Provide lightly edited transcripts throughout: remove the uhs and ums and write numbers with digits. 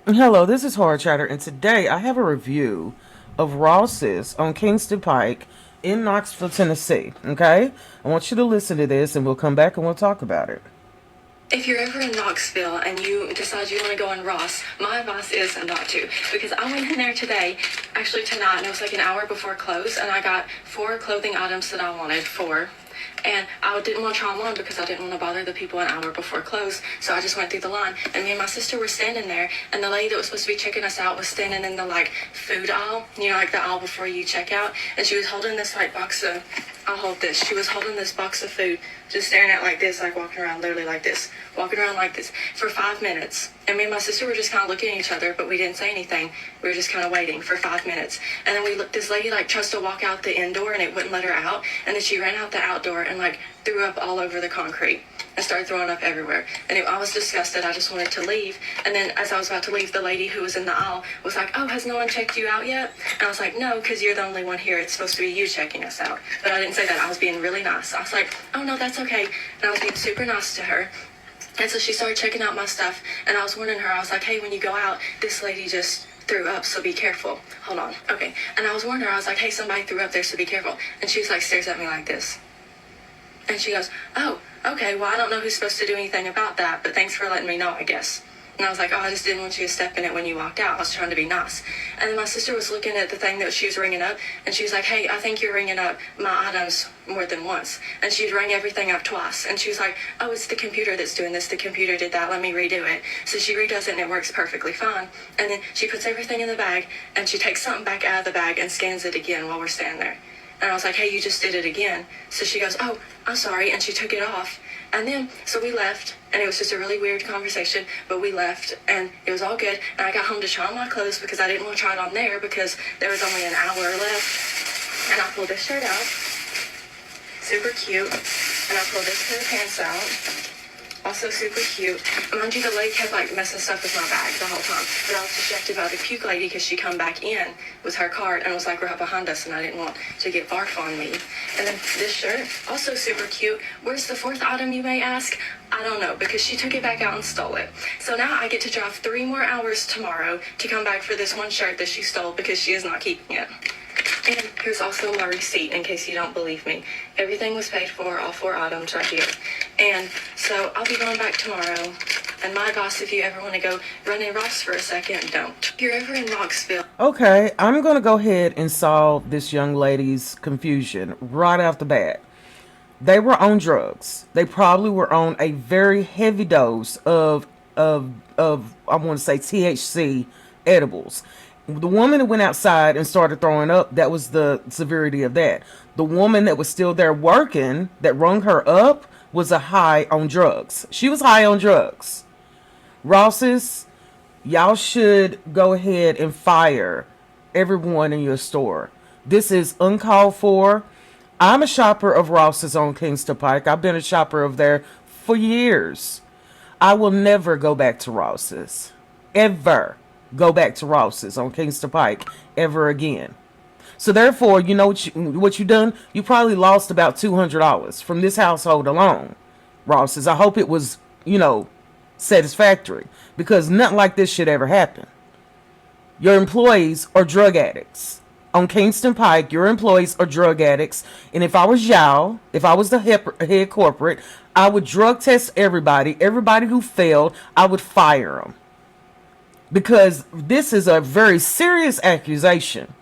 Hello, this is Horror Chatter, and today I have a review of Ross's on Kingston Pike in Knoxville, Tennessee. Okay? I want you to listen to this, and we'll come back and we'll talk about it. If you're ever in Knoxville and you decide you want to go on Ross, my advice is not to. Because I went in there today, actually tonight, and it was like an hour before close, and I got 4 clothing items that I wanted for. And I didn't want to try them on because I didn't want to bother the people an hour before close. So I just went through the line. And me and my sister were standing there. And the lady that was supposed to be checking us out was standing in the, food aisle. You know, like the aisle before you check out. And she was holding this, box of... I'll hold this. She was holding this box of food, just staring at like this, walking around literally like this. Walking around like this for 5 minutes. And me and my sister were just kind of looking at each other, but we didn't say anything. We were just kind of waiting for 5 minutes. And then we looked, this lady tries to walk out the indoor and it wouldn't let her out. And then she ran out the outdoor and threw up all over the concrete and started throwing up everywhere. And I was disgusted. I just wanted to leave. And then as I was about to leave, the lady who was in the aisle was like, "Oh, has no one checked you out yet?" And I was like, "No, because you're the only one here. It's supposed to be you checking us out." But I didn't say that. I was being really nice. I was like, "Oh, no, that's okay." And I was being super nice to her. And so she started checking out my stuff. And I was warning her. I was like, "Hey, when you go out, this lady just threw up, so be careful. Hold on." Okay. And I was warning her. I was like, "Hey, somebody threw up there, so be careful." And she was stares at me like this. And she goes, "Oh, okay, well, I don't know who's supposed to do anything about that, but thanks for letting me know, I guess." And I was like, "Oh, I just didn't want you to step in it when you walked out. I was trying to be nice." And then my sister was looking at the thing that she was ringing up, and she was like, "Hey, I think you're ringing up my items more than once." And she'd rang everything up twice. And she was like, "Oh, it's the computer that's doing this. The computer did that. Let me redo it." So she redoes it, and it works perfectly fine. And then she puts everything in the bag, and she takes something back out of the bag and scans it again while we're standing there. And I was like, "Hey, you just did it again." So she goes, "Oh, I'm sorry." And she took it off. And then, so we left, and it was just a really weird conversation, but we left, and it was all good. And I got home to try on my clothes because I didn't want to try it on there because there was only an hour left. And I pulled this shirt out, super cute. And I pulled this pair of pants out, also super cute. Mind you, the lady kept messing stuff with my bag the whole time. But I was distracted by the puke lady because she come back in with her cart and was right behind us, and I didn't want to get barf on me. And then this shirt, also super cute. Where's the fourth item, you may ask? I don't know, because she took it back out and stole it. So now I get to drive 3 more hours tomorrow to come back for this one shirt that she stole because she is not keeping it. And here's also my receipt in case you don't believe me. Everything was paid for, all 4 items right here. And so I'll be going back tomorrow. And my advice, if you ever want to go run in Ross for a second, don't. If you're ever in Knoxville. Okay, I'm going to go ahead and solve this young lady's confusion right off the bat. They were on drugs. They probably were on a very heavy dose of I want to say THC edibles. The woman that went outside and started throwing up, that was the severity of that. The woman that was still there working, that rung her up, was a high on drugs. She was high on drugs. Ross's, y'all should go ahead and fire everyone in your store. This is uncalled for. I'm a shopper of Ross's on Kingston Pike. I've been a shopper of there for years. I will never go back to Ross's. Ever go back to Ross's on Kingston Pike ever again. So therefore, you know what you done? You probably lost about $200 from this household alone. Ross's. I hope it was, satisfactory, because nothing like this should ever happen. Your employees are drug addicts. On Kingston Pike, your employees are drug addicts. And if I was y'all, if I was the head corporate, I would drug test everybody. Everybody who failed, I would fire them. Because this is a very serious accusation.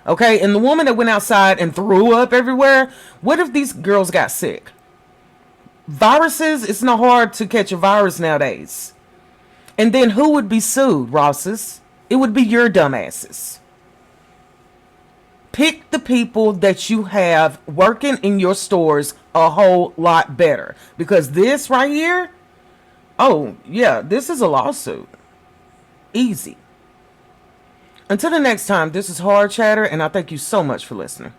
Okay, and the woman that went outside and threw up everywhere, what if these girls got sick? Viruses, it's not hard to catch a virus nowadays. And then who would be sued, Ross's? It would be your dumbasses. Pick the people that you have working in your stores a whole lot better. Because this right here, oh yeah, this is a lawsuit. Easy. Until the next time, this is Horror Chatter, and I thank you so much for listening.